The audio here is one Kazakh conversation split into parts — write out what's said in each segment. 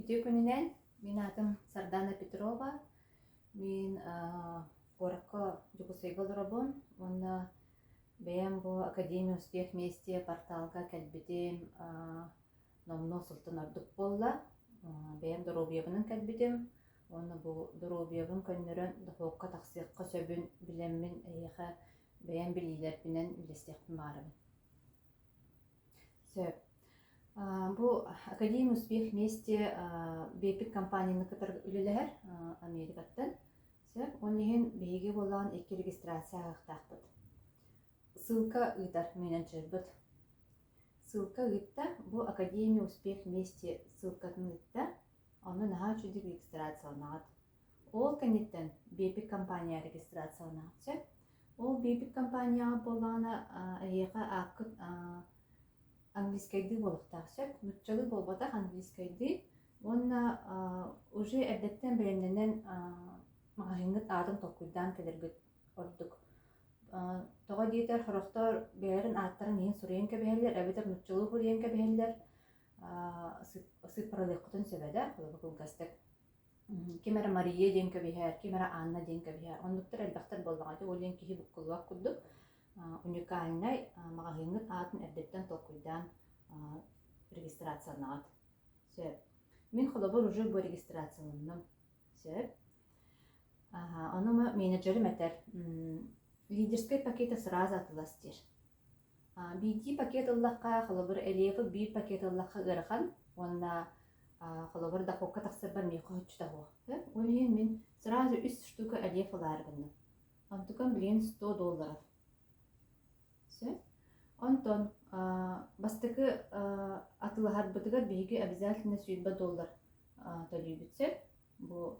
Үтүө күнүнен мен атым Сардана Петрова. Мен горакка жукусайга олорабун. Онна бэйэм бу Академия успех вместе порталга кэлбитим номно сылтын ардык болла. Бэйэм доробиябынын кэлбитим. Онна бу доробиябын көннөрөн дохуокка таксыакка сөбүн билеммин эйэхэ бэйэм билилербинен билестиэхпин баарыбын. Бу Академия успех вместе бепик компанияны кытар үлелер Америкаттан. Оннеген беги болан эки регистрация агактакпыт. Ссылка ыйтар менеджербыт. Ссылка ыйтта бу Академия успех вместе ссылкатын ыйтта. Оны наха чуди регистрацияланат. Ол канеттен бепик компания регистрацияланат. Ол бепик компания болана эйэха акыт английскайды болуктаксып, нутчалы болбатах английскайды. Онна уже эрдеттен береннен магазингыт атын токуйдан келергит ордук. Тога диетер хорохтор берен аттарын ен сурен кебелер, эбетер нутчалы хурен кебелер. Сыпралыктын себеде, холобукул гастек. Кимера Мария ден кебехер, кимера Анна ден кебехер. Ондуктар элбахтар болбагаты олен кихи буккулуак курдук. Уникальный магазингыт атын эрдеттен токуйдан регистрацияланат. Мен холобор уже бу регистрацияланным. Оны менеджерим этер. Лидерский пакета сразу атыластер. BD пакет аллахка холобор элефы бир пакет аллахка гырхан. Онна холобор да хокка таксырбар мейхо хүчтагу. Онен мен сразу 3 штука элеф аларбынным. Антукан билен $100. Онтон бастыкы атылахар бытыгар биги обязательно $100 төлөйбүтсе бу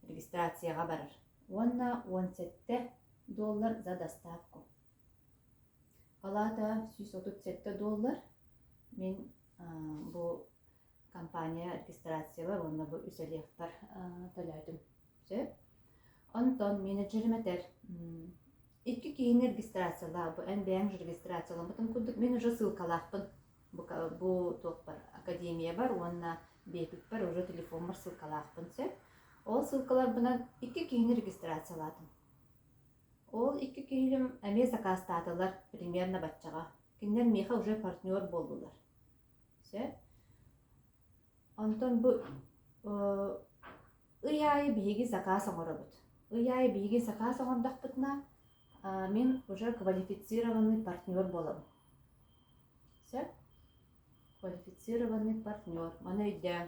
регистрацияга барар. Онна $17 за доставку. Алата $137 мен бу компания регистрацияга онна бу үселефтар төлөйдүм. Онтон менеджерим этер. Икки кийин регистрациялаа, бу энбээн регистрациялаа. Бутун курдук мен уже ссылкалаахпын. Бу топпар академия бар, онна бепик бар, уже телефон бар ссылкалаахпын. Ол ссылкалар бuna икки кийин регистрациялаатым. Ол икки кийин эме заказтаатылар примерно батчага. Киндер меха уже партнер болдулар. Онтон бу ыяй биги заказ оңоробут. Ыяй биги заказ оңордакпытна мен уже квалифицированный партнер болам. Квалифицированный партнер. Мана үйде.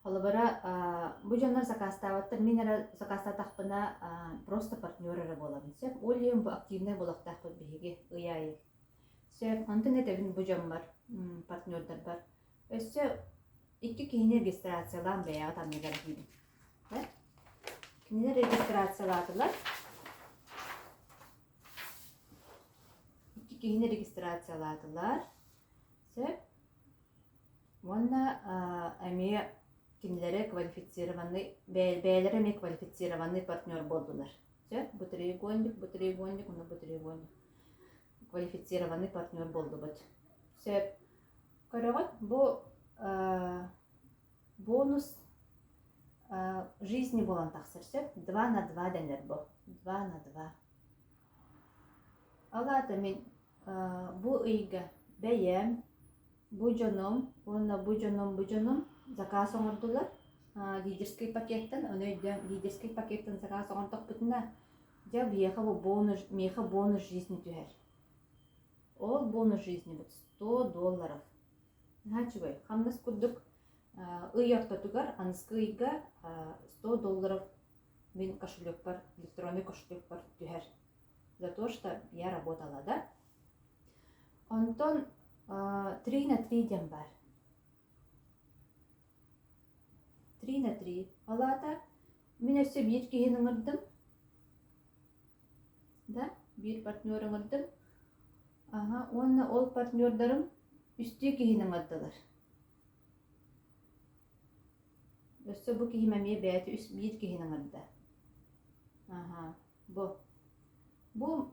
Олабара бу жанар заказтааваттар мен ара заказтаатакпына просто партнеры болам. Олем бу активный болактакпыт биги ыяй. Антын этебин бу жанар партнердар бар. Икки кийин регистрациялан бая таныгар дейм. Кинилер регистрациялаатылар. Кийин регистрациялаатылар. Онна эме кинилери квалифицированный, бээлери эме квалифицированный партнер болдулар. Бу треугольник, онна бу треугольник. Квалифицированный партнер болдубут. Көрөгөт бу бонус жизни болан таксыр. 2 на 2 денер бу. 2 на 2. Алата мен бу ыйга бэйэм, бу жоном, онна бу жоном заказ оңордулар. Лидерский пакеттен, өнөйден лидерский пакеттен заказ оңордок бутуна. Жа биеха бу бонус, меха бонус жизни түһэр. Ол бонус жизни бут $100. Хачыбай, хамнас курдук ыйактатугар, анскы ыйга $100 мен кошелек бар, электронный кошелек бар түһэр. За то, что я работала, да? Антон 3 на 3 дем бар. 3 на 3. Алата мен өсө бир кийин ыңырдым. Да? Бир партнер ыңырдым. Онна ол партнердарым үстү кийин ыңырдылар. Өсө бу кийин эме бәти үс бир кийин ыңырды. Бу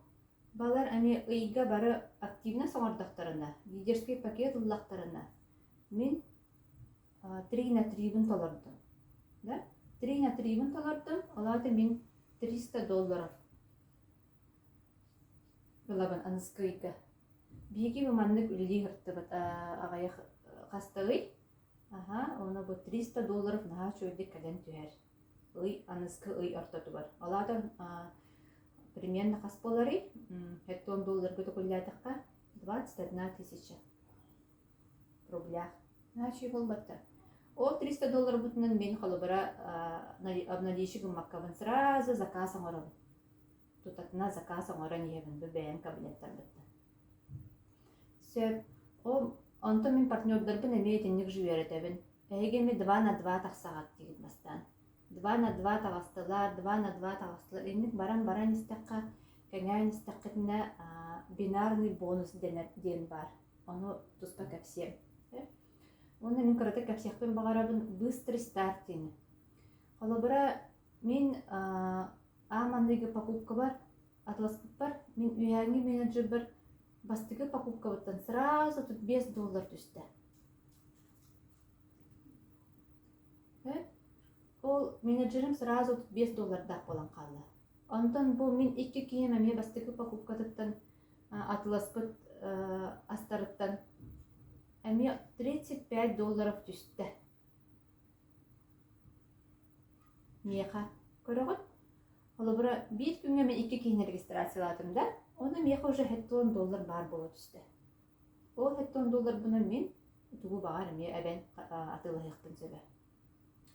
балар эме ыйга бары активна соңордактарына, лидерский пакет уллактарына. Мен 3 на 3 толардым. Да? 3 на 3 толардым. Олады мен $300 булабын аныскыйга. Биги бу маннык үлли хырттыбыт агая кастагый. Оны бу $300 наха чөйдик кален түһэр. Ый аныскы ый ортоту бар. Олады примерно кас болары $10 көтө куллятыкка 21 000 рублях. Начи болбатта. Ол $300 бутунан мен халыбыра обналичигым маккабын сразу заказ оңорабын. Тутатына заказ оңоран ебін бәйін кабинеттар бітті. Сөп, онто мен партнердарбын әмейтіннік жүйеретебін. Әйгеме 2 на 2 тақсағат дегід бастан. 2 на 2 тағастылар, 2 на 2 тағастылар. Енік баран істаққа, кәңәйін істаққытына бинарный бонус ден бар. Оны тұспа кәпсем. Оны мен көрәті кәпсияқпен бағарабын быстрый старт дені. Қалабыра мен амандығы покупка бар, атласкып бар. Мен үйәңі менеджер бір бастығы покупка бұттан сразу тут $5 түсті. Ол менеджерім сразу тут $5 дақ болан қалды. Онтан бұл мен 2 кейім әме бастығы покупка тұттан атласкып астарыттан әме $35 түсті. Меха көріғыт? Олы бұра бір күнге мен 2 кейін регистрацияладым да, оны меха уже $10 бар болу түсті. Ол $10 бұны мен тұғы бағар әме әбән атылы еқтін сөбі.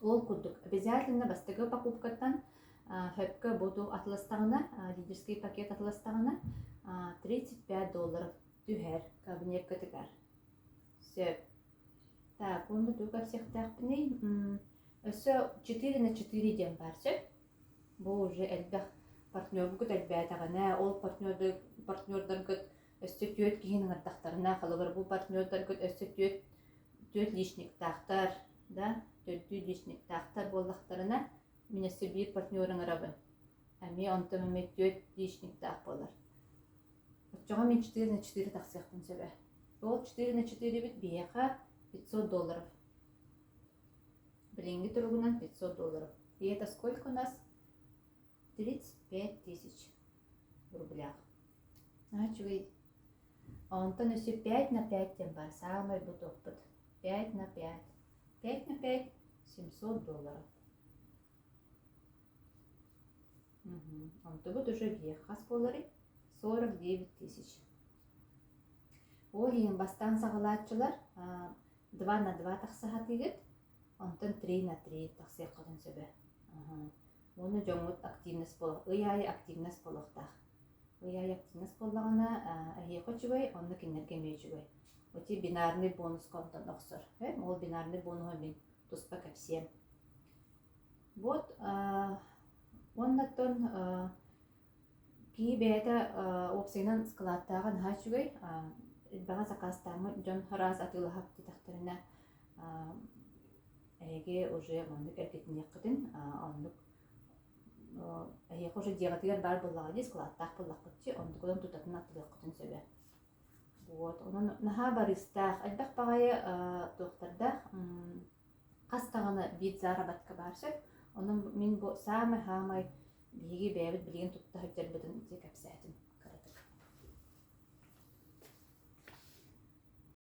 Ол күрдік. Обязательно бастығы покупкаттан хөпкі бұду атылыстағына, лидерский пакет атылыстағына $35 түхер кабинет көтігер. Сөп. Так, оны түгір сектақ біне. Өсі 4 на 4 ден бар сөп. Бұл уже әлбәқ партнер бүкіт әлбәтіғіне, ол партнердар күт өсі түйет кейінің аттақтарына қалыбыр. Бұл партнердар күт өсі түйет лишник тақтар, түйет лишник тақтар болдақтарына мен өсі бір партнерің арабын. Әме онты мәме түйет лишник тақ болар. Өтчоға мен 4 на 4 тақсияқтың сөбі. Ол 4 на 4 бит бияқа $500. Блинги тұрғынан $500. И это сколько у нас? 35 000 рублях. Значит, онтан өсі 5 на 5 тен бар. Самый бұд опыт. 5 на 5. 5 на 5 $700. Онты бұд уже бияқас болары 49 000. Ол ең бастан сағылатчылар 2 на 2 тақсаға тегет, онтан 3 на 3 тақсия қадын сөбі. Оны жоңғыт активность болық, ұйайы активность болықтақ. Ұйайы активность болығына әйеқы жүгай, оны кенерге мей жүгай. Өте бинарный бонус контан оқсыр. Ол бинарный бонуға мен тұспа кәпсем. Вот, оннаттан кей бәйті оқсайнан складтағын ға жүгай, баға заказтамы жон хараз атылы хапты тақтарына әйге уже ондық әркетіне қыдын, ондық әйеқі уже деғатығар бар болаға дейс, складтақ болақ күтті, ондық одан тұтатын атылы қыдын сөбе. Оның наға барыстақ, әлбәқ бағайы тоқтардақ қастағыны бет зарабатқа барсып, оның мен бұл самай-хамай бейге бәйбіт білген тұтта хүттер бұдың ете кәпсәтін.